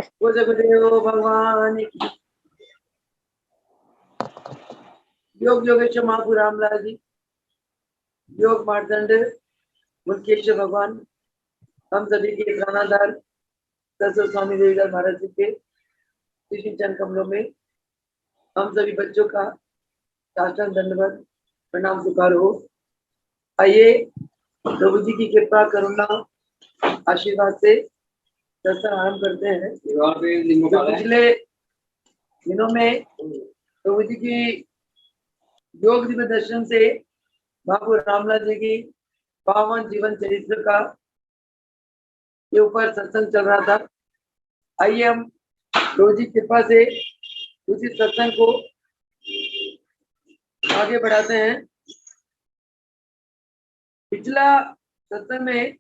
वो जगदेव भगवान की। योग योगेश्वर महापुर रामलाल जी, योग मार्तंड मुल्केश्वर भगवान, हम सभी के प्राणाधार सरस्वती स्वामी देवीदास महाराज जी के श्री चरण कमलों में हम सभी बच्चों का साष्टांग दंडवत प्रणाम स्वीकार हो। आइए प्रभु जी की कृपा करुणा आशीर्वाद से दर्शन आरम्भ करते हैं। तो पिछले दिनों में प्रभु जी की योग दिव्य दर्शन से महापुर रामलाल जी की पावन जीवन चरित्र का के ऊपर सत्संग चल रहा था। आइए हम प्रभु जी की कृपा से उसी सत्संग को आगे बढ़ाते हैं। पिछला सत्संग में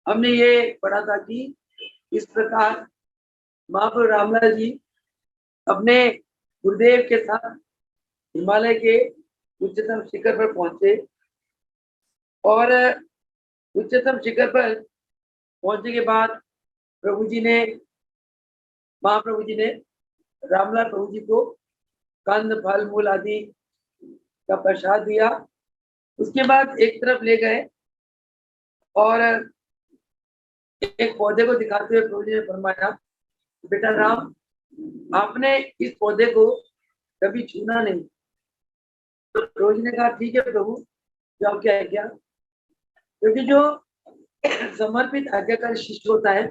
हमने ये पढ़ा था कि इस प्रकार महाप्रभु रामलाल जी अपने गुरुदेव के साथ हिमालय के उच्चतम शिखर पर पहुंचे और उच्चतम शिखर पर पहुंचने के बाद महाप्रभु जी ने रामलाल प्रभु जी को कंद फल मूल आदि का प्रसाद दिया। उसके बाद एक तरफ ले गए और एक पौधे को दिखाते हुए प्रभु जी ने फरमाया, बेटा राम, आपने इस पौधे को कभी छूना नहीं। तो प्रभु जी ने कहा, ठीक है प्रभु, जाओ क्या है क्या। क्योंकि जो समर्पित आज्ञाकारी शिष्य होता है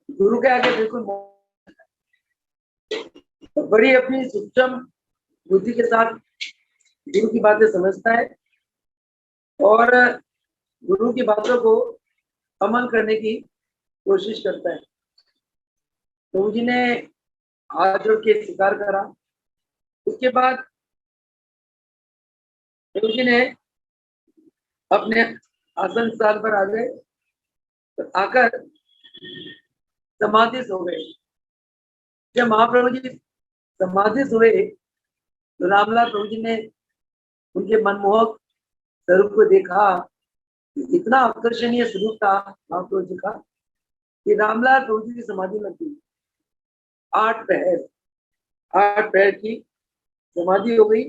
गुरु के आगे बिल्कुल बड़ी अपनी सूक्ष्म बुद्धि के साथ गुरु की बातें समझता है और गुरु की बातों को अमल करने की कोशिश करता है। प्रभु जी ने हाथ जोड़ के स्वीकार करा। उसके बाद प्रभु जी ने अपने आसन स्थान पर आ गए, तो आकर समाधि हो गए। जब महाप्रभु जी समाधि हुए तो रामलाल प्रभु जी ने उनके मनमोहक स्वरूप को देखा। इतना आकर्षणीय स्वरूप था महाप्रभु जी का कि रामलाल प्रभु जी की समाधि लग गई। 8 पैर की समाधि हो गई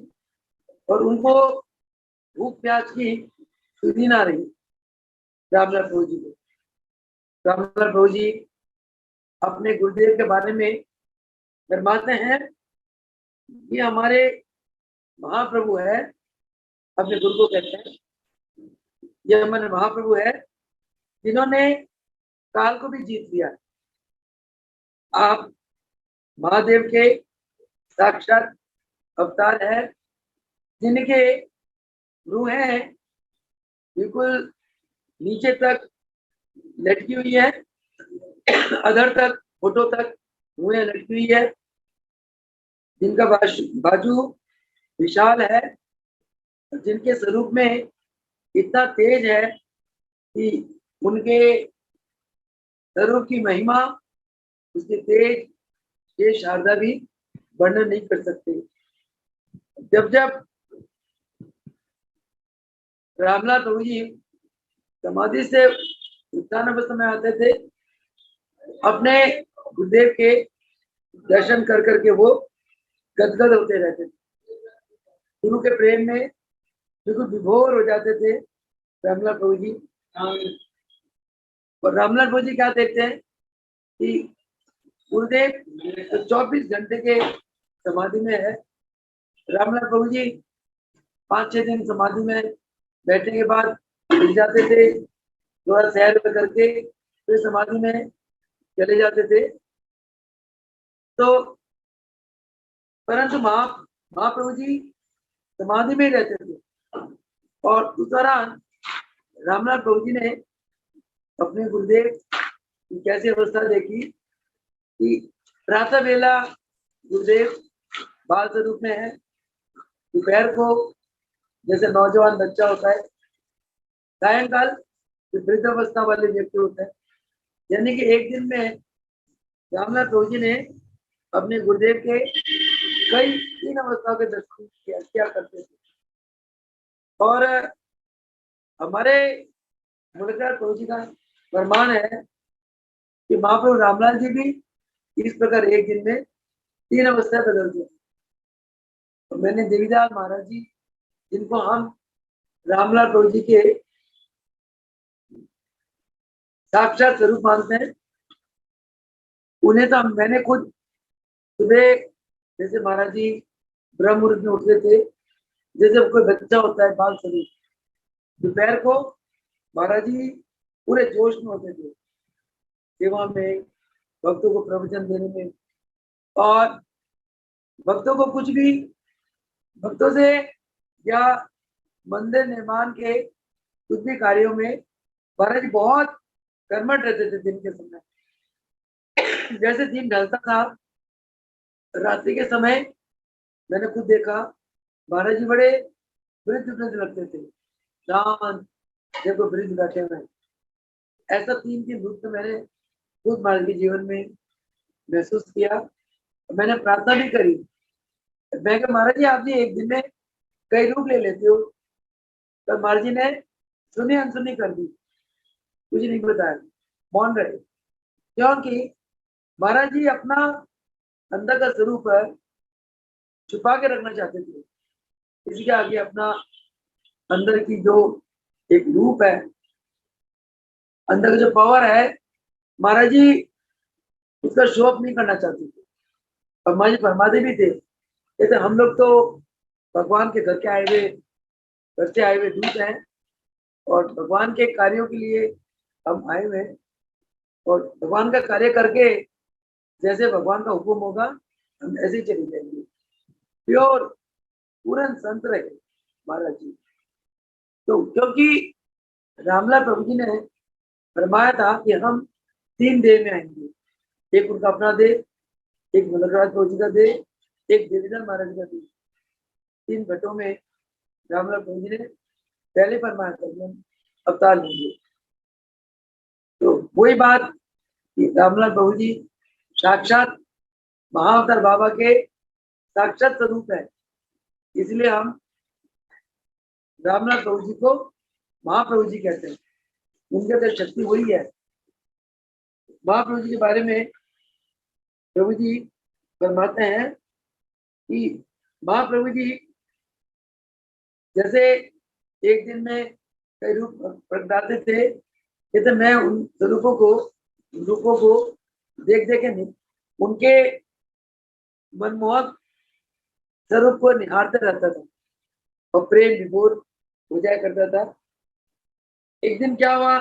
और उनको भूख प्यास की सुधि ना रही। रामलाल प्रभु जी को रामलाल प्रभु जी अपने गुरुदेव के बारे में फरमाते हैं, ये हमारे महाप्रभु है, अपने गुरु को कहते हैं, ये हमारे महाप्रभु है जिन्होंने काल को भी जीत लिया। आप महादेव के साक्षात अवतार है, जिनके रूहें बिल्कुल नीचे तक लटकी हुई है, अधर तक फोटो तक रूहें लटकी हुई है, जिनका बाजू विशाल है, जिनके स्वरूप में इतना तेज है कि उनके स्वरूप की महिमा, उसके तेज ये शारदा भी वर्णन नहीं कर सकते। जब जब रामलाल प्रभु जी समाधि से उत्थान अवस्था में आते थे, अपने गुरुदेव के दर्शन कर करके वो गदगद होते रहते थे, गुरु के प्रेम में बिल्कुल विभोर हो जाते थे रामलाल प्रभु जी। और रामलाल प्रभु जी क्या देखते हैं कि गुरुदेव तो 24 घंटे के समाधि में है। रामलाल प्रभु जी 5-6 दिन समाधि में बैठने के बाद उठ जाते थे, थोड़ा सैर करके फिर समाधि में चले जाते थे। तो परंतु महाप्रभु जी समाधि में रहते थे और उस दौरान रामलाल प्रभु जी ने अपने गुरुदेव की कैसी अवस्था देखी कि प्रातः वेला गुरुदेव बाल स्वरूप में है, दोपहर को जैसे नौजवान बच्चा होता है, सायंकाल वृद्ध अवस्था वाले व्यक्ति होते हैं। यानी कि एक दिन में रामलाल प्रभु जी ने अपने गुरुदेव के कई 3 अवस्थाओं के दर्शन किया करते थे। और हमारे मुल्कदार प्रभु जी का फरमान है कि महाप्रभु रामलाल जी भी इस प्रकार एक दिन में 3 अवस्थाएं बदलते हैं। तो मैंने देवीदास महाराज जी, जिनको हम रामलाल प्रभु जी के साक्षात स्वरूप मानते हैं, उन्हें तो मैंने खुद सुबह, जैसे महाराज जी ब्रह्म मुहूर्त में उठते थे, जैसे कोई बच्चा होता है बाल स्वरूप, दोपहर को महाराज जी पूरे जोश में होते थे, सेवा में, भक्तों को प्रवचन देने में, और भक्तों को कुछ भी, भक्तों से या मंदिर निर्माण के कुछ भी कार्यों में महाराज जी बहुत कर्मठ रहते थे। दिन के समय जैसे दिन ढलता था, रात्रि के समय मैंने खुद देखा, महाराज जी बड़े वृद्ध वृद्ध लगते थे, शांत, देखो वृद्ध बैठे हुए। ऐसा 3 रूप तो मैंने खुद महाराज के जीवन में महसूस किया। मैंने प्रार्थना भी करी, मैं कहा महाराज जी आप जी एक दिन में कई रूप ले लेते हो। तो महाराज जी ने सुनी अनसुनी कर दी, कुछ नहीं बताया, मौन रहे, क्योंकि महाराज जी अपना अंदर का स्वरूप छुपा के रखना चाहते थे। इसके आगे अपना अंदर की जो एक रूप है, अंदर का जो पावर है, महाराज जी उसका शो ऑफ नहीं करना चाहते थे। और महाराज जी फरमाते भी थे, जैसे हम लोग तो भगवान के घर के आए हुए, घर से आए हुए दूत हैं, और भगवान के कार्यों के लिए हम आए हुए हैं, और भगवान का कार्य करके जैसे भगवान का हुक्म होगा हम ऐसे ही चले जाएंगे। प्योर पूर्ण संत रहे महाराज जी। तो क्योंकि रामलाल प्रभु जी ने फरमाया था कि हम 3 देह में आएंगे, एक उनका अपना देह, एक मलकराज प्रभु जी का देह, एक देवीदास महाराज का देह। 3 घटों में रामलाल प्रभु जी ने पहले फरमाया था कि हम अवतार लेंगे। तो वही बात कि रामलाल प्रभु जी साक्षात महाअवतार बाबा के साक्षात स्वरूप है, इसलिए हम रामलाल प्रभु जी को महाप्रभु जी कहते हैं। उनके अंदर शक्ति वही है। महाप्रभु जी के बारे में प्रभु जी फरमाते हैं कि महाप्रभु जी जैसे एक दिन में कई रूप प्रगटाते थे, जैसे मैं उन रूपों को देख देख के उनके मनमोहक स्वरूप को निहारते रहता था और प्रेम विभोर हो जाया करता था। एक दिन क्या हुआ,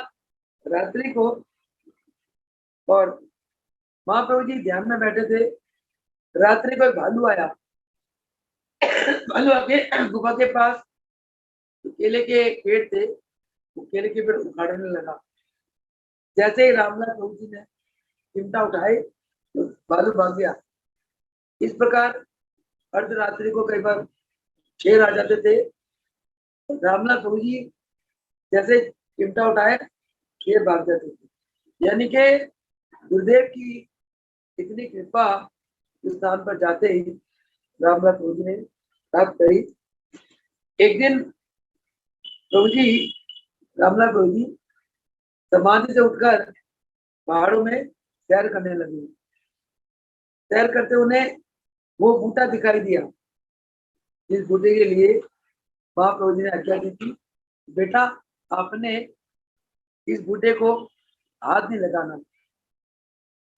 रात्रि को, और महाप्रभु जी ध्यान में बैठे थे, रात्रि को एक भालू आया। भालू आके गुफा के पास केले के पेड़ थे, वो केले के पेड़ उखाड़ने लगा। जैसे ही रामलाल प्रभु जी ने चिमटा उठाए तो भालू भाग गया। इस प्रकार अर्धरात्रि को कई बार शेर आ जाते थे, रामलाल प्रभु जी जैसे चिमटा उठाए शेर भाग जाते थे। यानी कि गुरुदेव की इतनी कृपा उस स्थान पर जाते ही रामलाल प्रभु जी ने प्राप्त करी। एक दिन प्रभु जी, रामलाल प्रभु जी समाधि से उठकर पहाड़ों में सैर करने लगे। सैर करते उन्हें वो बूटा दिखाई दिया, जिस बूटे के लिए महाप्रभु जी ने आज्ञा दी थी, बेटा आपने इस बूटे को हाथ नहीं लगाना।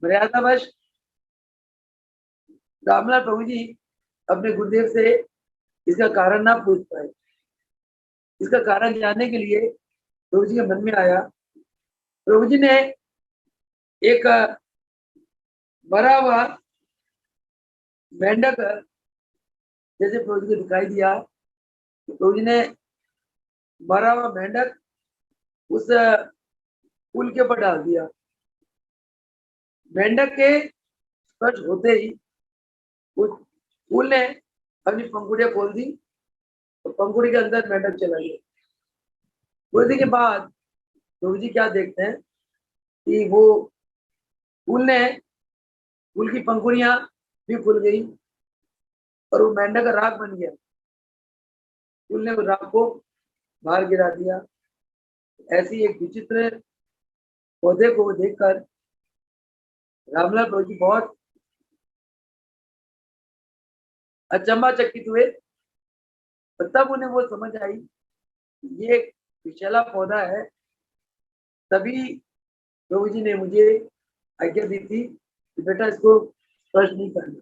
मर्यादावश रामलाल प्रभु जी अपने गुरुदेव से इसका कारण ना पूछ पाए। इसका कारण जानने के लिए प्रभु जी के मन में आया, प्रभु जी ने एक मरा हुआ मेंढक जैसे प्रभु जी को दिखाई दिया, तो प्रभु जी ने मरा हुआ मेंढक उस पुल के ऊपर डाल दिया। मेंढक के स्पर्श होते ही उस पुल ने अपनी पंखुड़ियां खोल दी, तो पंखुड़ी के अंदर मेंढक चला गया। थोड़ी देर के बाद प्रभु जी क्या देखते हैं कि वो फूल की पंखुड़ियां भी खुल गई और वो मेंढक का राख बन गया। फूल ने वो राख को बाहर गिरा दिया। ऐसी एक विचित्र पौधे को देखकर रामलाल प्रभु जी बहुत अचंभाचकित हुए, तब उन्हें वो समझ आई ये एक विषैला पौधा है। तभी प्रभु जी ने मुझे आज्ञा दी थी कि बेटा इसको स्पर्श नहीं करना।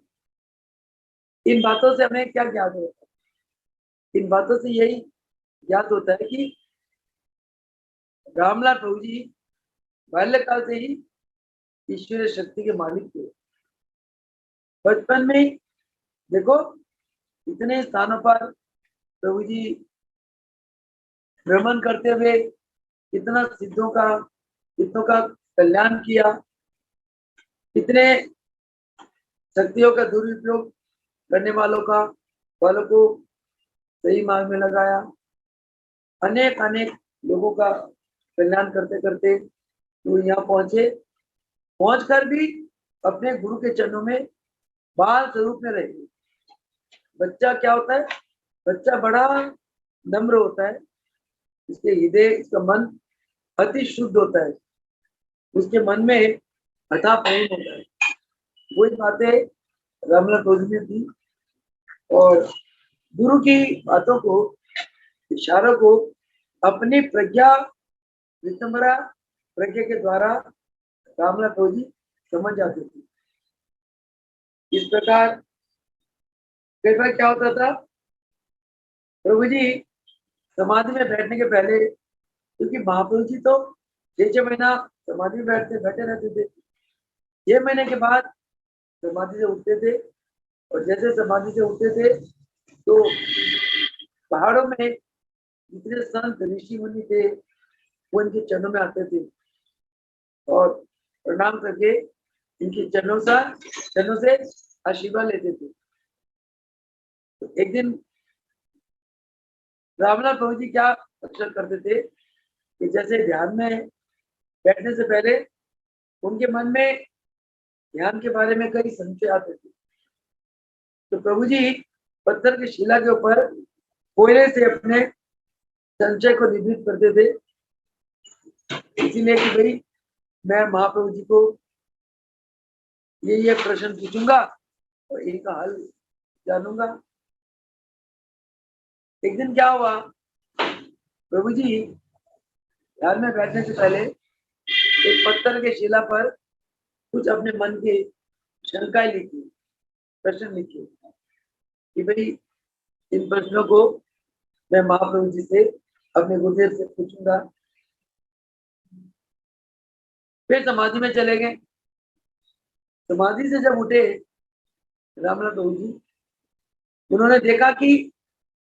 इन बातों से हमें क्या ज्ञात होता है? इन बातों से यही ज्ञात होता है कि रामलाल प्रभु जी बाल्यकाल से ही ईश्वरीय शक्ति के मालिक थे। बचपन में देखो इतने स्थानों पर प्रभु जी भ्रमण करते हुए कितना सिद्धों का कल्याण किया, कितने शक्तियों का दुरुपयोग करने वालों को सही मार्ग में लगाया, अनेक अनेक लोगों का कल्याण करते करते वो यहाँ पहुंचकर भी अपने गुरु के चरणों में बाल स्वरूप में रहे। बच्चा क्या होता है? बच्चा बड़ा नम्र होता है, इसके हृदय, इसका मन अति शुद्ध होता है, उसके मन में अथाह प्रेम होता है। वही बातें रामलाल प्रभु जी ने थी और गुरु की बातों को, इशारों को अपनी प्रज्ञा, विनम्रता प्रज्ञा के द्वारा रामलाल प्रभु जी समझ जाते थे। इस प्रकार कई बार क्या होता था, प्रभु जी समाधि में बैठने के पहले, क्योंकि महाप्रभु जी तो 6 महीना समाधि में बैठे रहते थे, 6 महीने के बाद समाधि से उठते थे। और जैसे समाधि से उठते थे तो पहाड़ों में जितने संत ऋषि मुनि थे वो इनके चरणों में आते थे और प्रणाम करके इनके चरणों से आशीर्वाद लेते थे। तो एक दिन रामलाल प्रभु जी क्या अक्सर करते थे कि जैसे ध्यान में बैठने से पहले उनके मन में ध्यान के बारे में कई संशय आते थे, तो प्रभु जी पत्थर की शिला के ऊपर कोयले से अपने संशय को निवृत्त करते थे, इसीलिए कि भाई मैं महाप्रभु जी को ये प्रश्न पूछूंगा और इनका हल जानूंगा। एक दिन क्या हुआ, प्रभु जी ध्यान में बैठने से पहले एक पत्थर के शिला पर कुछ अपने मन की शंकाएं लिखी, प्रश्न लिखे कि भाई इन प्रश्नों को मैं महाप्रभु जी से, अपने गुरुदेव से पूछूंगा। फिर समाधि में चले गए। समाधि से जब उठे रामलाल प्रभु जी, उन्होंने देखा कि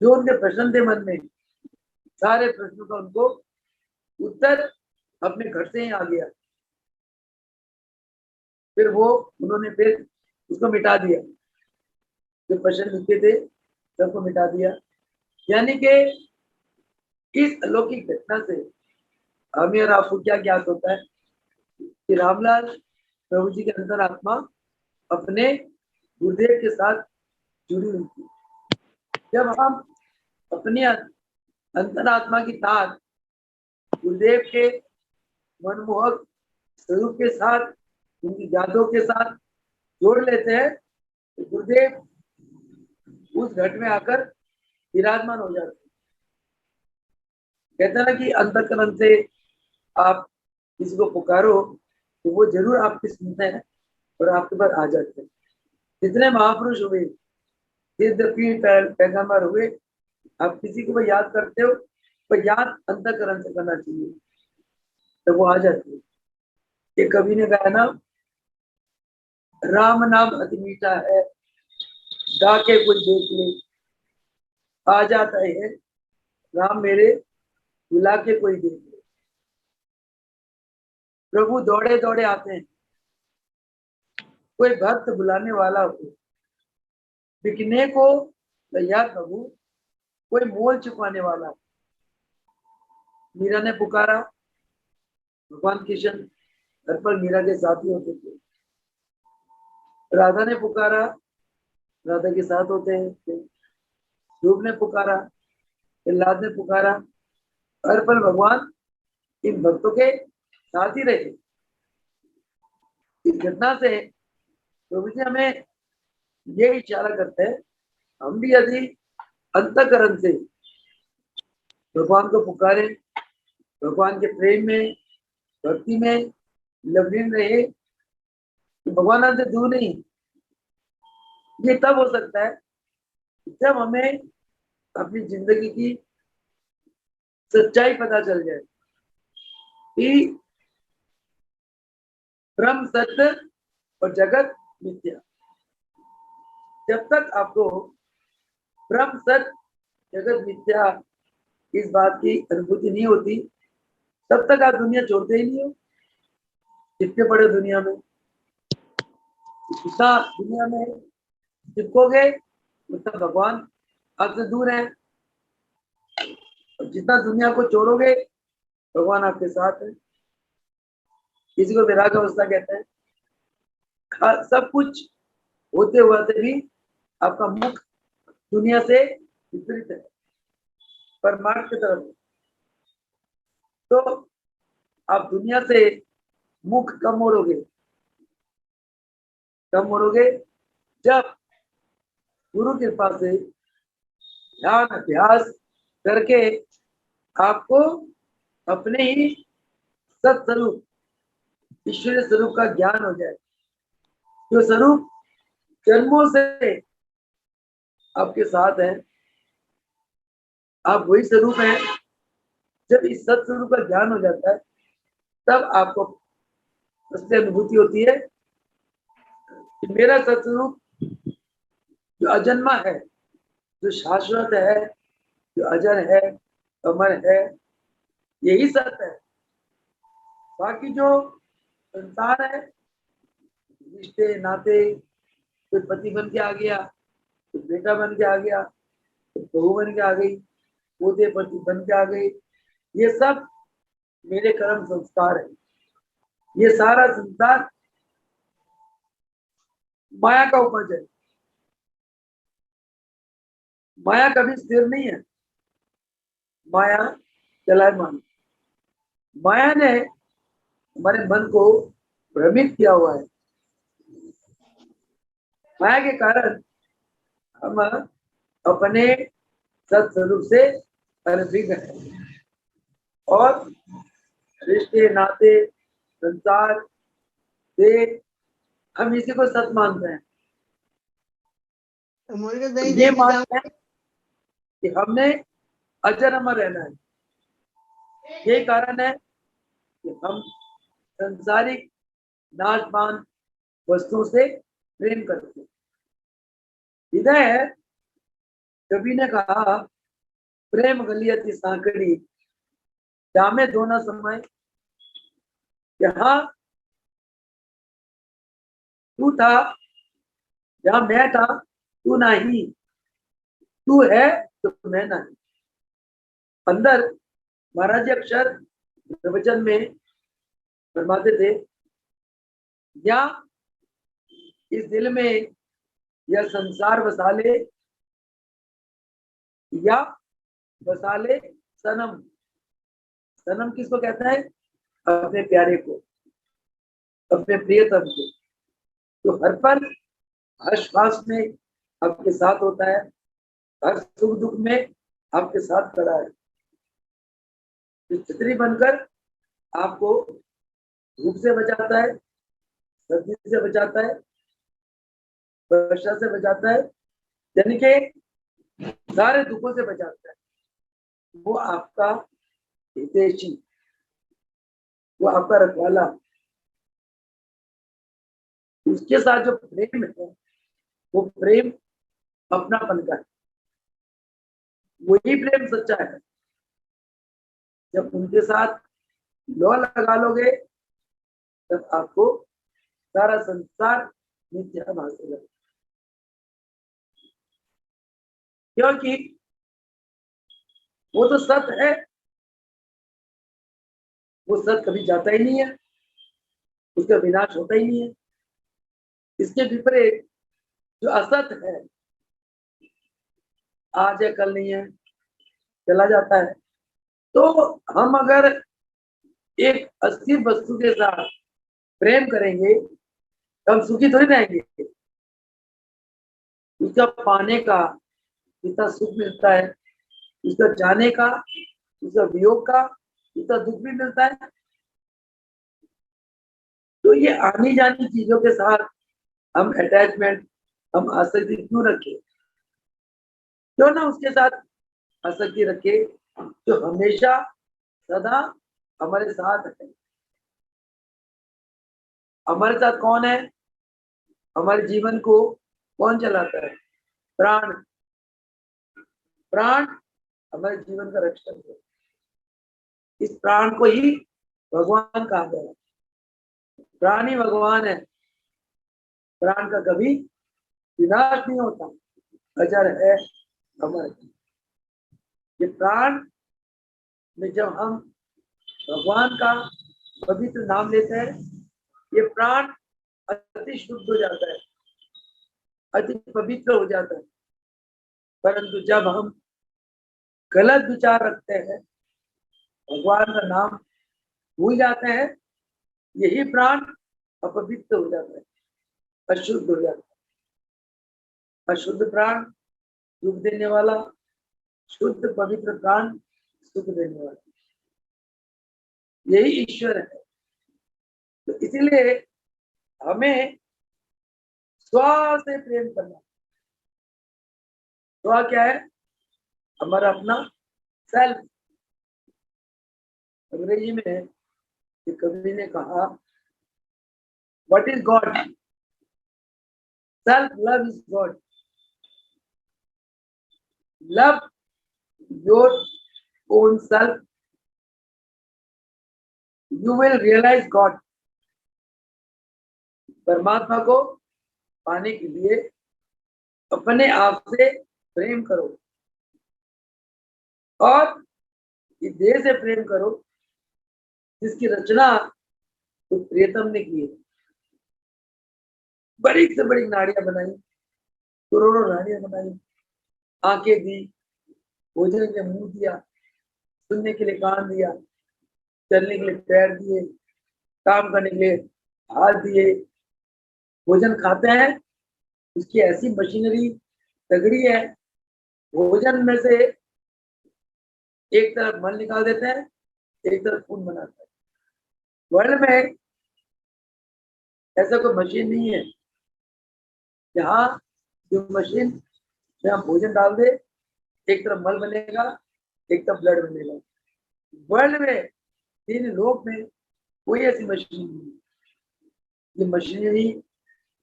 जो उनके प्रश्न थे मन में, सारे प्रश्नों का उनको उत्तर अपने घर से ही आ गया। फिर उन्होंने फिर उसको मिटा दिया, जो प्रश्न लिखे थे सबको मिटा दिया। यानी कि इस अलौकिक घटना से हमें और आपको क्या ज्ञात होता है कि रामलाल प्रभु जी के अंतरात्मा अपने गुरुदेव के साथ जुड़ी हुई थी। जब हम अपनी अंतरात्मा की तार गुरुदेव के मनमोहक स्वरूप के साथ, उनकी यादों के साथ जोड़ लेते हैं तो गुरुदेव उस घट में आकर विराजमान हो जाते हैं। कहते हैं ना कि अंतःकरण से आप किसी को पुकारो तो वो जरूर आपकी सुनते हैं और आपके पास आ जाते हैं। जितने महापुरुष हुए, सिद्ध पीर पैगंबर हुए, आप किसी को याद करते हो तो याद अंतःकरण से करना चाहिए, तो वो आ जाती है। ये कवि ने गाया ना, राम नाम अति मीठा है, गाके कोई देख ले, आ जाता है राम मेरे, बुला के कोई देख ले। प्रभु दौड़े दौड़े आते हैं, कोई भक्त बुलाने वाला हो, बिकने को तैयार प्रभु, कोई मोल चुकाने वाला। मीरा ने पुकारा, भगवान कृष्ण घर पर मीरा के साथी होते थे। राधा ने पुकारा, राधा के साथ होते हैं। ध्रुव ने पुकारा, प्रहलाद ने पुकारा, हर पल भगवान इन भक्तों के साथ ही रहे। इस घटना से प्रभु जी हमें ये इशारा करते हैं, हम भी यदि अंतःकरण से भगवान को पुकारे, भगवान के प्रेम में, भक्ति में लवलीन रहे, तो भगवान हमसे दूर नहीं। ये तब हो सकता है जब हमें अपनी जिंदगी की सच्चाई पता चल जाए कि ब्रह्म सत्य और जगत मिथ्या। जब तक आपको ब्रह्म सत्य जगत मिथ्या इस बात की अनुभूति नहीं होती, तब तक आप दुनिया छोड़ते ही नहीं हो। जितने बड़े दुनिया में, जितना दुनिया में चिपकोगे उतना भगवान आपसे दूर है, और जितना दुनिया को छोड़ोगे भगवान आपके साथ है। किसी को विराग अवस्था कहते हैं। सब कुछ होते हुए भी आपका मुख दुनिया से विपरीत है, परमार्थ की तरफ। तो आप दुनिया से मुख कब मोड़ोगे? जब गुरु कृपा से ध्यान अभ्यास करके आपको अपने ही सत्स्वरूप ईश्वरीय स्वरूप का ज्ञान हो जाए। जो स्वरूप जन्मों से आपके साथ है, आप वही स्वरूप है। जब इस सत्स्वरूप का ज्ञान हो जाता है, तब आपको उससे अनुभूति होती है कि मेरा सत्स्वरूप जो अजन्मा है, जो शाश्वत है, जो अजर है, अमर है, यही सत्य है। बाकी जो संसार है, रिश्ते नाते, कोई पति बन के आ गया, कोई बेटा बन के आ गया, कोई बहू बन के आ गई, पोते पति बन के आ गई, ये सब मेरे कर्म संस्कार है। ये सारा संसार माया का उपज है। माया कभी स्थिर नहीं है, माया चलायमान। माया ने हमारे मन को भ्रमित किया हुआ है। माया के कारण हम अपने सत्स्वरूप से अनभिज्ञ हैं, और रिश्ते नाते संसार से हम इसी को सत्य मानते हैं। ये मानते हैं कि हमने अजर अमर रहना है। यही कारण है कि हम संसारिक नाशवान वस्तुओं से प्रेम करते हैं। हृदय कवि ने कहा, प्रेम गलियति सांकड़ी जामे दोना समय। यहाँ तू था, जहाँ मैं था तू नहीं, तू है तो मैं नहीं। अंदर महाराज जी अक्षर प्रवचन में फरमाते थे, या इस दिल में यह संसार बसा ले, या बसा ले सनम। सनम किसको कहता है? अपने प्यारे को, अपने प्रियतम को, जो हर पल हर श्वास में आपके साथ होता है, हर सुख दुख में आपके साथ खड़ा है। छतरी बनकर आपको धूप से बचाता है, सर्दी से बचाता है, वर्षा से बचाता है, यानी कि सारे दुखों से बचाता है। वो आपका हितैषी, वो आपका रखवाला। उसके साथ जो प्रेम है, वो प्रेम अपनापन का है। वही प्रेम सच्चा है। जब उनके साथ लौ लगा लोगे, तब आपको सारा संसार मिथ्या भासेगा। क्योंकि वो तो सत्य है, वो सत्य कभी जाता ही नहीं है, उसका विनाश होता ही नहीं है। इसके विपरीत जो असत है, आज है कल नहीं है, चला जाता है। तो हम अगर एक अस्थिर वस्तु के साथ प्रेम करेंगे, हम सुखी थोड़ी रहेंगे। उसका पाने का जितना सुख मिलता है, उसका जाने का, उसका वियोग का उतना दुख भी मिलता है। तो ये आनी जानी चीजों के साथ हम अटैचमेंट, हम आसक्ति क्यों रखें? क्यों ना उसके साथ आसक्ति रखे जो हमेशा सदा हमारे साथ है। हमारे साथ कौन है? हमारे जीवन को कौन चलाता है? प्राण। प्राण हमारे जीवन का रक्षक है। इस प्राण को ही भगवान कहा गया। प्राण ही भगवान है। प्राण का कभी विनाश नहीं होता, अजर है अमर। ये प्राण में जब हम भगवान का पवित्र नाम लेते हैं, ये प्राण अति शुद्ध हो जाता है, अति पवित्र हो जाता है। परंतु जब हम गलत विचार रखते हैं, भगवान का नाम भूल जाते हैं, यही प्राण अपवित्र हो जाता है, अशुद्ध हो जाता है। अशुद्ध प्राण दुख देने वाला, शुद्ध पवित्र प्राण सुख देने वाला, यही ईश्वर है। तो इसीलिए हमें स्व से प्रेम करना। स्व क्या है? हमारा अपना सेल्फ। अंग्रेजी में एक कवि ने कहा, what is God? Self love is God. Love your own self, you will realise God. परमात्मा को पाने के लिए अपने आप से प्रेम करो और इस देह से प्रेम करो जिसकी रचना उस प्रियतम ने की है। बड़ी से बड़ी नाड़ियां बनाई, करोड़ों नाड़ियां बनाई, आंखें दी, भोजन के मुंह दिया, सुनने के लिए कान दिया, चलने के लिए पैर दिए, काम करने के लिए हाथ दिए। भोजन खाते हैं, उसकी ऐसी मशीनरी तगड़ी है, भोजन में से एक तरफ मल निकाल देते हैं, एक तरफ खून बनाते हैं। वर्ल्ड में ऐसा कोई मशीन नहीं है जहाँ जो मशीन में हम भोजन डाल दे, एक तरफ मल बनेगा, एक तरफ ब्लड बनेगा। वर्ल्ड में, तीन लोक में कोई ऐसी मशीन नहीं है। ये मशीनरी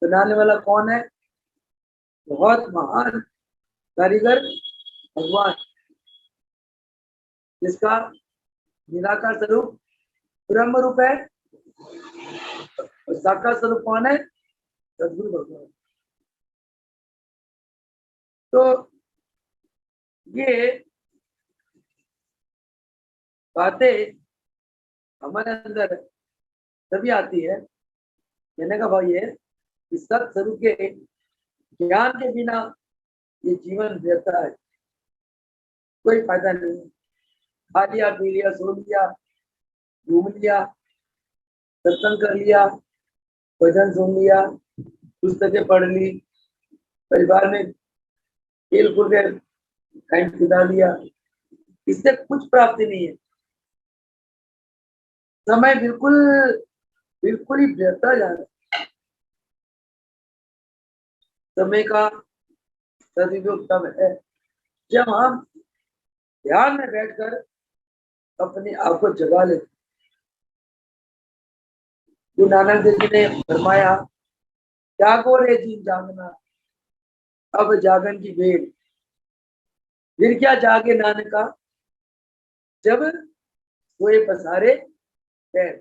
बनाने वाला कौन है? बहुत महान कारीगर भगवान, जिसका निराकार स्वरूप ब्रह्म रूप है और साकार स्वरूप कौन है? सदगुरु भगवान। तो ये बातें हमारे अंदर तभी आती है, कहने का भाव ये है कि सत्स्वरूप के ज्ञान के बिना ये जीवन व्यर्थ है, कोई फायदा नहीं। खा लिया, पी लिया, सो लिया, घूम लिया, सत्संग कर लिया, भजन सुन लिया, पुस्तकें पढ़ ली, परिवार में खेल कूद के टाइम बिता लिया, इससे कुछ प्राप्ति नहीं है। समय बिल्कुल बिल्कुल ही व्यर्थ जा रहा है। समय का सदुपयोग तब है जब हम ध्यान में बैठकर अपने आप को जगा लेते। गुरु नानक देव जी ने फरमाया, जागो रे जी जागना, अब जागन की बेल। फिर क्या जागे नानका, जब सोए पसारे पैर।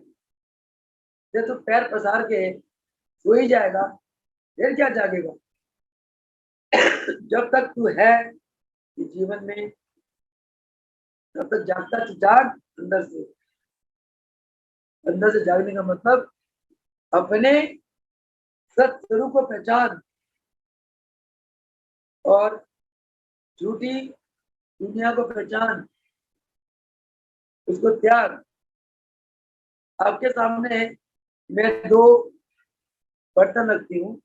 जब तो पैर पसार के सो ही जाएगा, फिर क्या जागेगा? जब तक तू है इस जीवन में, तब तक जागता तो जाग अंदर से। अंदर से जागने का मतलब अपने सत्स्वरूप को पहचान और झूठी दुनिया को पहचान, उसको त्याग। आपके सामने मैं दो बर्तन रखती हूँ,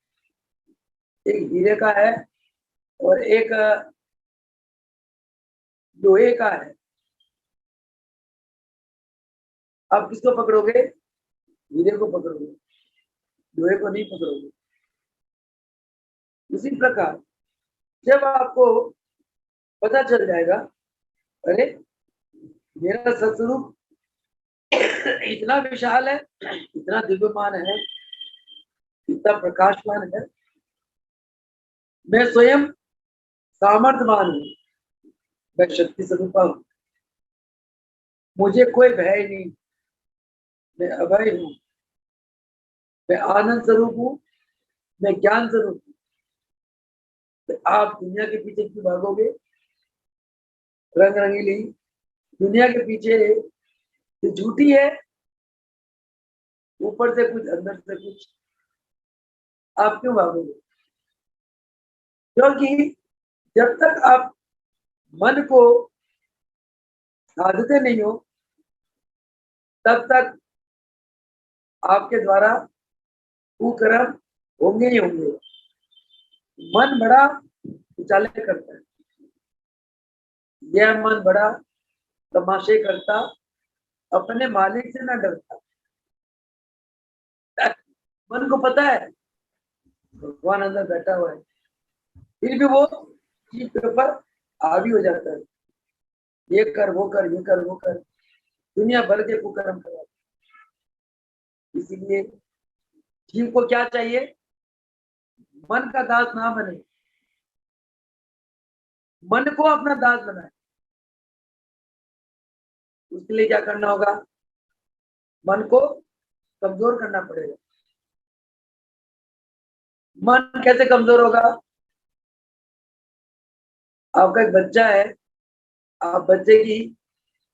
एक हीरे का है और एक लोहे का है। आप किसको पकड़ोगे? हीरे को पकड़ोगे, लोहे को नहीं पकड़ोगे। उसी प्रकार जब आपको पता चल जाएगा, अरे मेरा सत्स्वरूप इतना विशाल है, इतना दिव्यमान है, इतना प्रकाशमान है, मैं स्वयं सामर्थ्यवान हूँ, मैं शक्ति स्वरूपा हूँ, मुझे कोई भय नहीं, मैं अभय हूँ, मैं आनंद स्वरूप हूँ, मैं ज्ञान स्वरूप हूँ। तो आप दुनिया के पीछे क्यों भागोगे? रंग रंगीली दुनिया के पीछे जो झूठी है, ऊपर से कुछ अंदर से कुछ, आप क्यों भागोगे? क्योंकि जब तक आप मन को साधते नहीं हो, तब तक आपके द्वारा कुकर्म होंगे ही होंगे। मन बड़ा उचाले करता है, यह मन बड़ा तमाशे करता, अपने मालिक से न डरता। मन को पता है भगवान अंदर बैठा हुआ है, फिर भी वो चीज के ऊपर हावी हो जाता है, ये कर वो कर, ये कर वो कर, दुनिया भर के कुकर्म करा। इसीलिए जीव को क्या चाहिए? मन का दास ना बने, मन को अपना दास बनाए। उसके लिए क्या करना होगा? मन को कमजोर करना पड़ेगा। मन कैसे कमजोर होगा? आपका एक बच्चा है, आप बच्चे की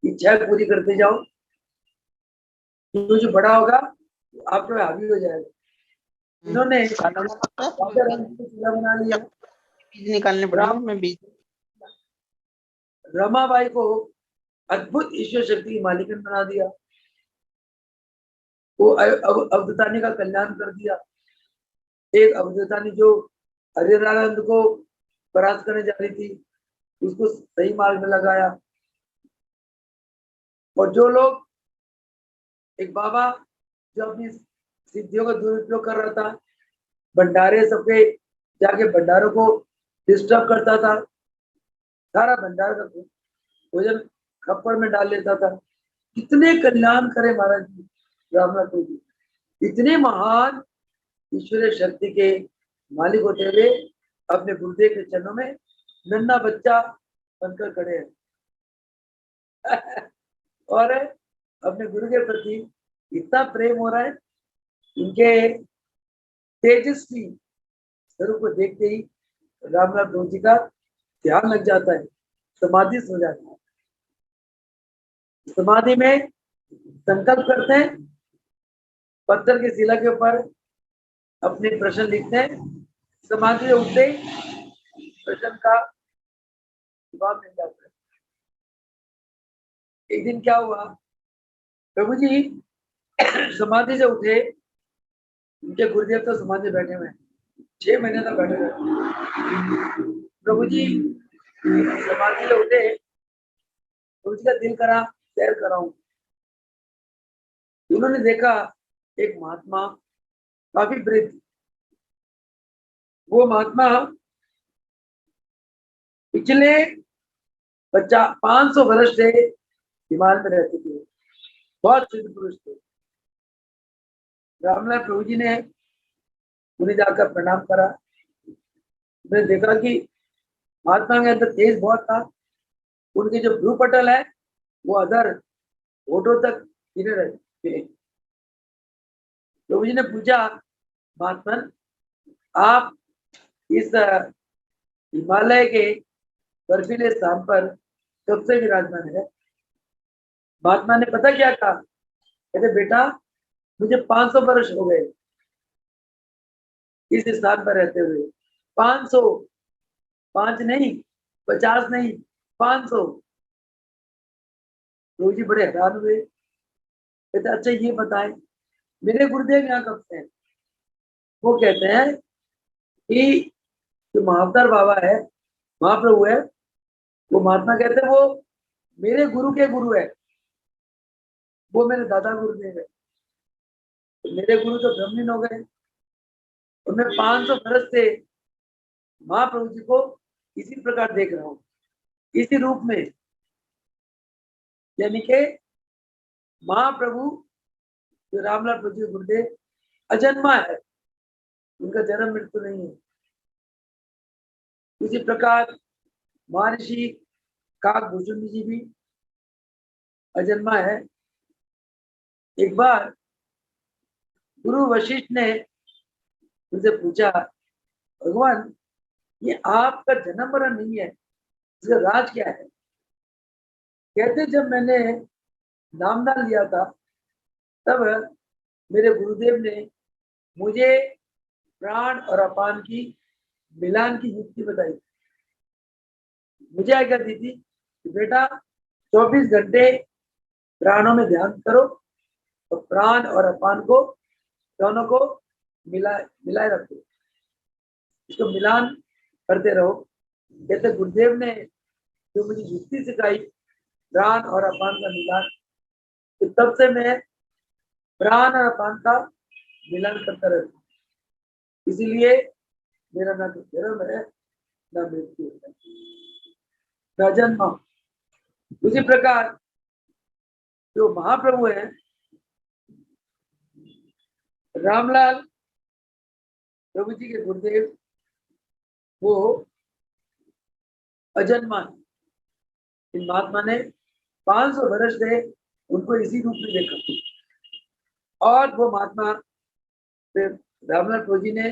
इच्छा पूरी करते जाओ, जो बड़ा होगा आप जो हावी हो जाएगा। इन्होंने बना लिया, निकालने पड़ेंगे। मैं बीज रमाबाई को अद्भुत ईश्वर शक्ति की मालिकन बना दिया, वो अवधूतानी का कल्याण कर दिया। एक अवधूतानी जो हरिरानंद को परास्त करने जा रही थी, उसको सही मार्ग में लगाया। और जो लोग, एक बाबा जो अपनी सिद्धियों का दुरुपयोग कर रहा था, भंडारे सबके जाके भंडारों को डिस्टर्ब करता था, सारा भंडार का भोजन खप्पड़ में डाल लेता था, कितने कल्याण करे महाराज जी रामनाथ जी। इतने महान ईश्वरीय शक्ति के मालिक होते हुए अपने गुरुदेव के चरणों में नन्हा बच्चा बनकर खड़े हैं और अपने गुरु के प्रति इतना प्रेम हो रहा है, इनके तेजस्वी स्वरूप को देखते ही रामनाथ गुरु जी का ध्यान लग जाता है, समाधि हो जाती है। समाधि में संकल्प करते हैं, पत्थर की शिला के ऊपर अपने प्रश्न लिखते हैं, समाधि में उठते प्रश्न का जवाब मिल जाता है। एक दिन क्या हुआ, प्रभु जी समाधि से उठे, उनके गुरुदेव तो समाधि बैठे हुए 6 महीने तक बैठे हुए। प्रभु जी समाधि से उठे, प्रभु जी का दिल करा सैर कराऊं। उन्होंने देखा एक महात्मा काफी वृद्ध, वो महात्मा पिछले 500 वर्ष से हिमालय में रहते थे, बहुत सिद्ध पुरुष थे। रामनाथ प्रभु जी ने उन्हें जाकर प्रणाम करा। उन्होंने देखा कि महात्मा के अंदर तेज बहुत था, उनके जो भ्रू पटल है वो अधर होठों तक गिरे रहते। प्रभु जी ने पूछा, महात्मा आप इस हिमालय के बर्फीले स्थान पर कब से विराजमान है? महात्मा ने पता क्या कहा? कहते बेटा मुझे 500 वर्ष हो गए इस स्थान पर रहते हुए। 500, 5 नहीं, 50 नहीं, 500। प्रभु जी बड़े हैरान हुए, कहते अच्छा ये बताएं मेरे गुरुदेव यहाँ कब से हैं? वो कहते हैं कि जो महाअवतार बाबा है, महाप्रभु है, वो महात्मा कहते हैं वो मेरे गुरु के गुरु है, वो मेरे दादा गुरुदेव है। तो मेरे गुरु तो ब्रह्मलीन हो गए, और मैं 500 बरस से महाप्रभु जी को इसी प्रकार देख रहा हूँ, इसी रूप में। यानी कि महाप्रभु जो रामलाल प्रभु जी गुरुदेव अजन्मा है, उनका जन्म मृत्यु नहीं है। इसी प्रकार महर्षि काकभूषुंड जी भी अजन्मा है। एक बार गुरु वशिष्ठ ने उनसे पूछा, भगवान ये आपका जन्म मरण नहीं है, इसका राज क्या है? कहते जब मैंने नामदान लिया था तब मेरे गुरुदेव ने मुझे प्राण और अपान की मिलान की युक्ति बताई। मुझे आज्ञा दी थी कि बेटा 24 घंटे प्राणों में ध्यान करो और प्राण और अपान को दोनों को मिलाए रखो, इसको मिलान करते रहो। जैसे गुरुदेव ने जो मुझे युक्ति सिखाई प्राण और अपान का मिलान, तो तब से मैं प्राण और अपान का मिलान करता रहता हूँ। इसीलिए मेरा ना तो जन्म है ना मृत्यु है, ना जन्म। उसी प्रकार जो महाप्रभु है रामलाल प्रभु जी के गुरुदेव, वो अजन्मा है। इन महात्मा ने 500 वर्ष से उनको इसी रूप में देखा। और वो महात्मा फिर रामलाल प्रभु जी ने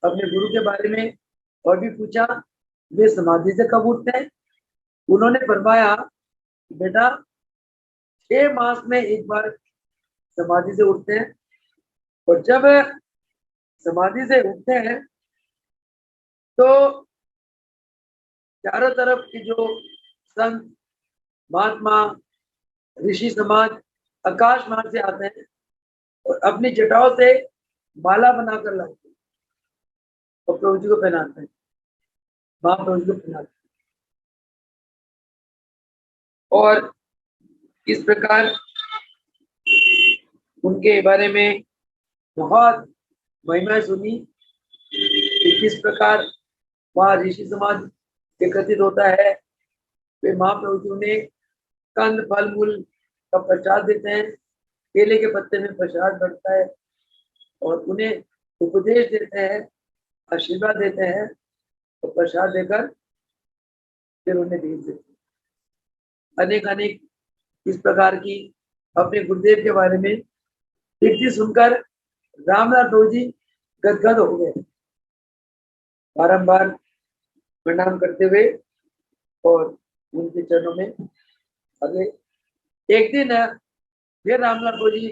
अपने गुरु के बारे में और भी पूछा, वे समाधि से कब उठते हैं? उन्होंने फरमाया, बेटा 6 मास में एक बार समाधि से उठते हैं, और जब समाधि से उठते हैं तो चारों तरफ की जो संत महात्मा ऋषि समाज आकाश मार्ग से आते हैं और अपनी जटाओं से माला बनाकर लाते हैं और प्रभु जी को पहनाते हैं, महाप्रभु जी को पहनाते हैं। और इस प्रकार उनके बारे में बहुत महिमा सुनी कि किस प्रकार वहाँ ऋषि समाज एकत्रित होता है। वे महाप्रभु जी उन्हें कंद फल मूल का प्रसाद देते हैं, केले के पत्ते में प्रसाद बढ़ता है, और उन्हें उपदेश देते हैं, आशीर्वाद देते हैं, और प्रसाद देकर फिर उन्हें भेज देते हैं। अनेक अनेक इस प्रकार की अपने गुरुदेव के बारे में कीर्ति सुनकर रामलाल प्रभु जी गदगद हो गए, बारंबार प्रणाम करते हुए और उनके चरणों में अगले। एक दिन फिर रामलाल प्रभु जी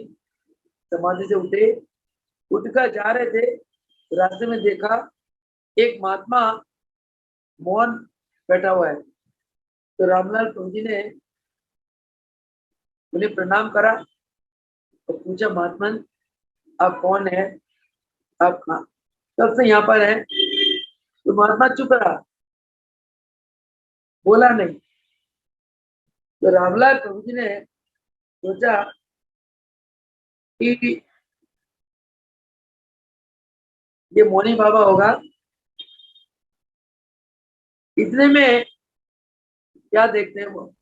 समाधि से उठे, उठकर जा रहे थे, रास्ते में देखा एक महात्मा मौन बैठा हुआ है। तो रामलाल प्रभु जी ने उन्हें प्रणाम करा और पूछा, महात्मन आप कौन है, आप कब से यहाँ पर है? तो महात्मा चुप रहा, बोला नहीं। तो रामलाल प्रभु जी ने सोचा कि ये मौनी बाबा होगा। इतने में क्या देखते हैं, वो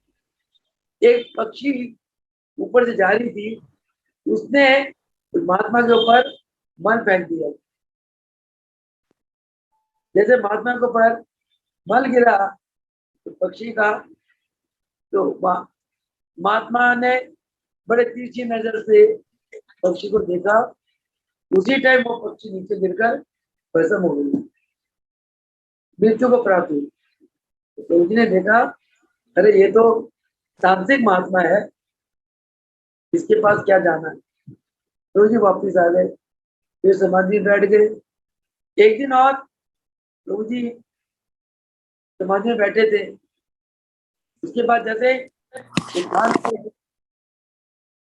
एक पक्षी ऊपर से जा रही थी, उसने महात्मा के ऊपर मल फेंक दिया। जैसे महात्मा के ऊपर मल गिरा तो पक्षी का, तो महात्मा ने बड़े तिरछी नजर से पक्षी को देखा। उसी टाइम वो पक्षी नीचे गिरकर भस्म हो गई, मृत्यु को प्राप्त हुई। तो उसने देखा, अरे ये तो तांत्रिक महात्मा है, इसके पास क्या जाना है। तो जी वापिस आ गए, फिर समाधि में बैठ गए। एक दिन और प्रभु जी समाधि में बैठे थे। उसके बाद जैसे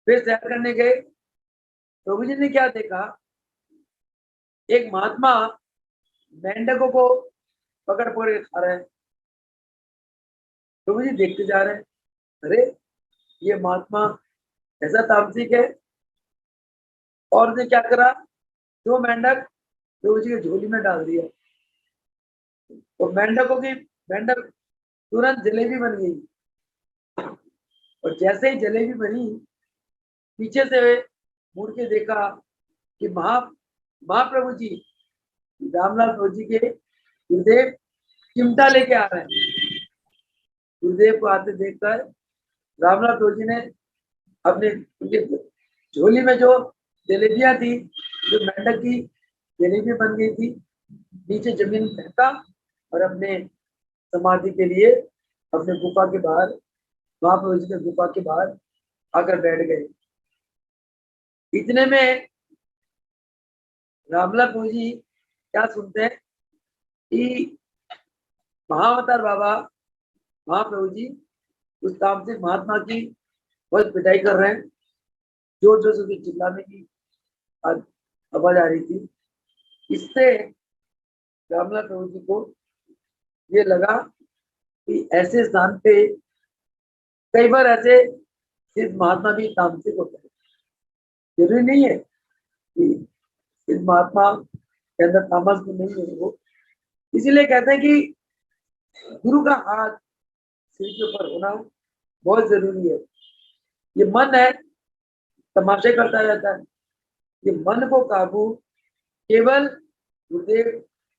फिर सैर करने गए, प्रभु जी ने क्या देखा एक महात्मा मेंढकों को पकड़ पकड़ के खा रहे हैं। प्रभु जी देखते जा रहे हैं, अरे ये महात्मा ऐसा तामसिक है। और ने क्या करा, जो मेंढक प्रभु जी की झोली में डाल दिया, तो मेंढक तुरंत जलेबी बन गई। और जैसे ही जलेबी बनी, पीछे से मुड़ के देखा कि महाप्रभु जी, रामलाल प्रभु जी के गुरुदेव चिमटा लेके आ रहे हैं। गुरुदेव को आते देखकर रामलाल प्रभु जी ने अपने उनके झोली में जो जलेबियां थी, जो मेंढक की जलेबी बन गई थी, नीचे जमीन में फेंका और अपने समाधि के लिए अपने गुफा के बाहर, महाप्रभु जी के गुफा के बाहर आकर बैठ गए। इतने में रामलाल प्रभु जी क्या सुनते हैं कि महाअवतार बाबा महाप्रभु जी उस तामसिक महात्मा की बहुत पिटाई कर रहे हैं। जोर जोर से चिल्लाने की आवाज आ रही थी। इससे रामलाल प्रभु जी को ये लगा कि ऐसे स्थान पे कई बार ऐसे सिद्ध महात्मा भी तामसिक होते हैं। जरूरी नहीं है कि सिद्ध महात्मा के अंदर तामस भी नहीं है वो। इसीलिए कहते हैं कि गुरु का हाथ सिर के ऊपर होना बहुत जरूरी है। ये मन है, तमाशे करता रहता है। ये मन को काबू केवल गुरुदेव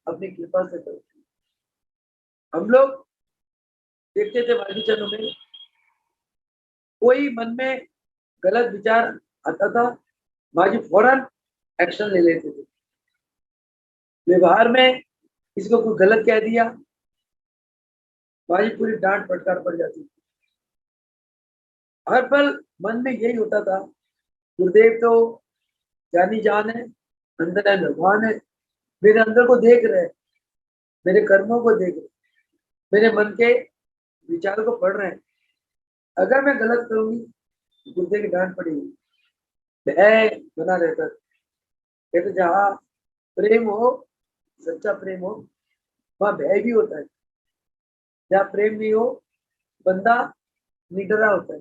अपनी कृपा से करते हैं। हम लोग देखते थे माली चरणों में, कोई मन में गलत विचार आता था, माजी फौरन एक्शन ले लेते थे। व्यवहार में किसी को कुछ गलत कह दिया, माजी पूरी डांट फटकार पड़ जाती थी। हर पल मन में यही होता था, गुरुदेव तो जानी जान है, अंदर है भगवान है, मेरे अंदर को देख रहे, मेरे कर्मों को देख रहे, मेरे मन के विचारों को पढ़ रहे हैं। अगर मैं गलत करूंगी, गुरुदेव की डांट पड़ेगी। भय बना रहता था। कहते जहाँ प्रेम हो, सच्चा प्रेम हो, वहां भय भी होता है। जहाँ प्रेम नहीं हो, बंदा निडरा होता है,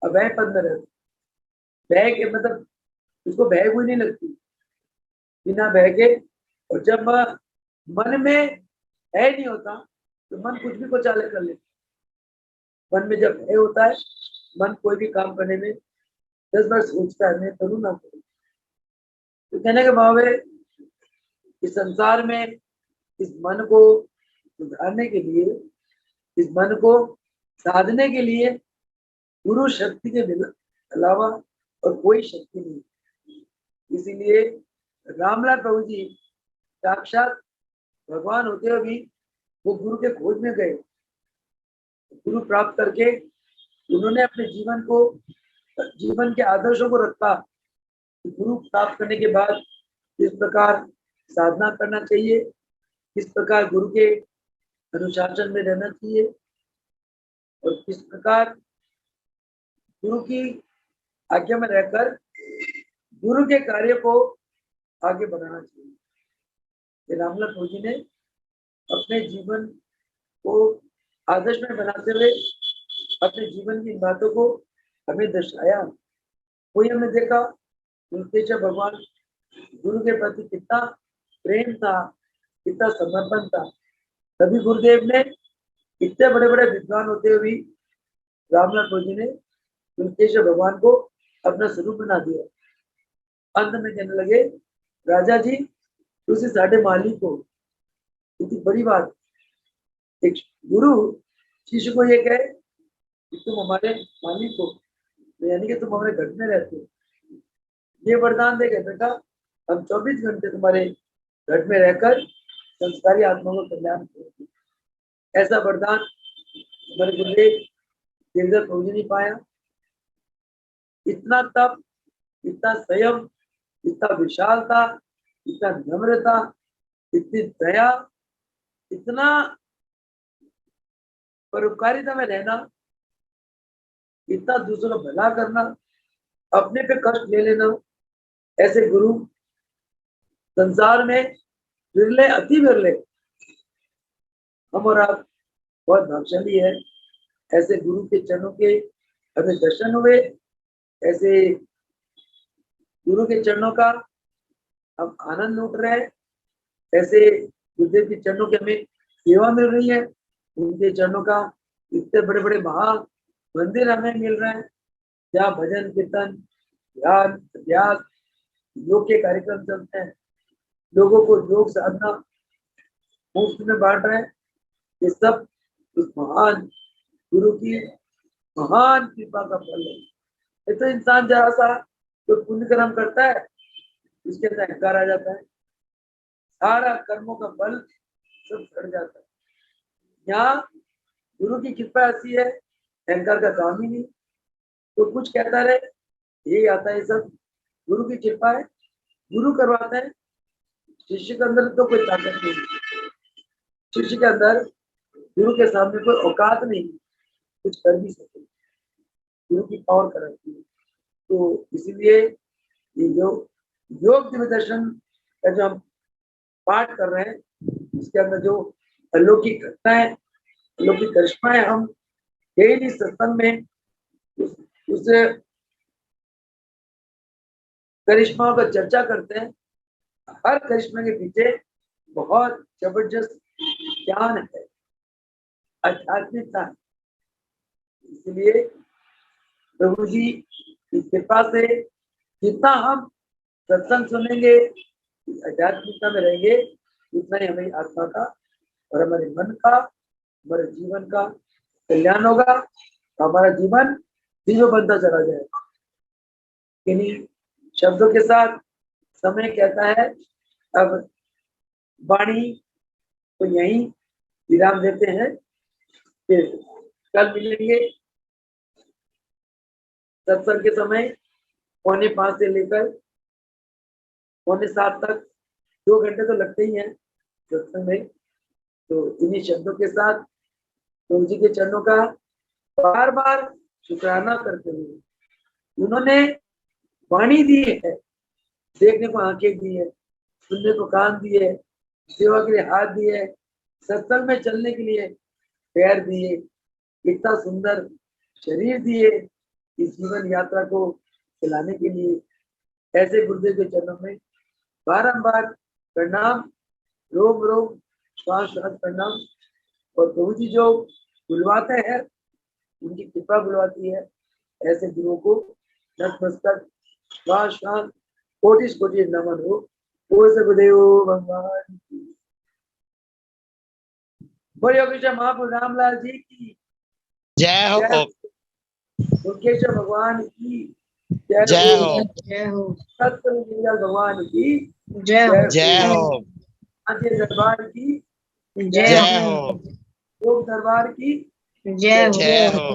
अभय पद में रहता। भय के मतलब उसको भय कोई नहीं लगती, बिना भय के। और जब मन में भय नहीं होता तो मन कुछ भी कुचाले कर लेता। मन में जब भय होता है, मन कोई भी काम करने में 10 बार सोचता है, मैं करूँ ना करूँ। तो कहने के भाव है, इस संसार में इस मन को सुधारने के लिए, इस मन को साधने के लिए गुरु शक्ति के अलावा और कोई शक्ति नहीं। इसीलिए रामलाल प्रभु जी साक्षात भगवान होते हुए भी वो गुरु के खोज में गए। गुरु प्राप्त करके उन्होंने अपने जीवन के आदर्शों को रखा। गुरु प्राप्त करने के बाद किस प्रकार साधना करना चाहिए, किस प्रकार गुरु के अनुशासन में रहना चाहिए, और किस प्रकार गुरु की आज्ञा में रहकर गुरु के कार्य को आगे बढ़ाना चाहिए। रामलाल प्रभु जी ने अपने जीवन को आदर्श में बनाते हुए अपने जीवन की बातों को हमें दर्शाया। वही हमने देखा उनके जब भगवान गुरु के प्रति कितना प्रेम था, कितना समर्पण था। तभी गुरुदेव ने इतने बड़े बड़े विद्वान होते हुए भी रामलाल प्रभु जी ने उनकेश्वर भगवान को अपना स्वरूप बना दिया। अंत में कहने लगे, राजा जी तुझे साढ़े मालिक हो। इतनी बड़ी बात, एक गुरु शिष्य को ये कहे कि तुम हमारे मालिक हो, यानी कि तुम हमारे घर में रहते हो। ये वरदान देगा, बेटा हम 24 घंटे तुम्हारे घर में रहकर संस्कारी आत्मा को कल्याण करेंगे। ऐसा वरदान हमारे गुरुदेव देवदत्त प्रभु जी ने पाया। इतना तप, इतना संयम, इतना विशालता, इतना नम्रता, इतनी दया, इतना परोपकारिता में रहना, इतना दूसरों का भला करना, अपने पे कष्ट ले लेना, ऐसे गुरु संसार में विरले, अति विरले, हम और आप बहुत भाग्यशाली है, ऐसे गुरु के चरणों के हमें दर्शन हुए, ऐसे गुरु के चरणों का हम आनंद लूट रहे हैं, ऐसे गुरुदेव के चरणों की हमें सेवा मिल रही है, उनके चरणों का इतने बड़े बड़े महा मंदिर हमें मिल रहे हैं, जहाँ भजन कीर्तन ध्यान अभ्यास योग के कार्यक्रम चलते हैं, लोगों को योग साधना मुफ्त में बांट रहे हैं। ये सब उस महान गुरु की महान कृपा का फल है। ये तो इंसान जरा सा जो पुण्य कर्म करता है उसके अंदर अहंकार आ जाता है, सारा कर्मों का बल सब चढ़ जाता है। यहाँ गुरु की कृपा ऐसी है, अहंकार का काम ही नहीं, तो कुछ कहता रहे यही आता है, सब गुरु की कृपा है, गुरु करवाता है। शिष्य के अंदर तो कोई ताकत नहीं, शिष्य के अंदर गुरु के सामने कोई औकात नहीं, कुछ कर भी सके, गुरु की पावर कराती है। तो इसीलिए ये जो योग दिव्य दर्शन का जो हम पाठ कर रहे हैं, उसके अंदर जो अलौकिक घटनाएं, अलौकिक करिश्माएं हम डेली सत्संग में उस करिश्माओं का चर्चा करते हैं। हर करिश्मा के पीछे बहुत जबरदस्त ज्ञान है, आध्यात्मिकता है। इसलिए प्रभु जी की कृपा से जितना हम सत्संग सुनेंगे, आध्यात्मिकता में रहेंगे, उतना ही हमारी आत्मा का और हमारे मन का, हमारे जीवन का कल्याण होगा, तो हमारा जीवन दिव्य बनता चला जाएगा। इन्हीं शब्दों के साथ समय कहता है अब वाणी तो यहीं विराम देते हैं, फिर कल मिलेंगे सत्संग के समय 4:45 से लेकर 6:45 तक। 2 घंटे तो लगते ही हैं सत्संग में। तो इन्हीं शब्दों के साथ प्रभु जी के चरणों का बार बार शुक्राना करते हुए, उन्होंने वाणी दी है, देखने को आंखें दी है, सुनने को कान दिए, सेवा के लिए हाथ दिए, सत्संग में चलने के लिए पैर दिए, इतना सुंदर शरीर दिए, इस जीवन यात्रा को चलाने के लिए। ऐसे गुरुदेव के चरणों में बारंबार प्रणाम, रोम रोम श्वास श्वास प्रणाम। और प्रभु जी जो बुलवाते हैं, उनकी कृपा बुलवाती है, ऐसे गुरुओं को नतमस्तक श्वास श्वास कोटि कोटि नमन हो। गुरुदेव भगवान की बोल, योगेश्वर महाप्रभु रामलाल जी की जय हो, योगेश्वर भगवान की जय हो, जय हो, सत्यनारायण भगवान की जय हो, जय हो, आद्य दरबार की जय जय हो, योग दरबार की जय हो, जय हो।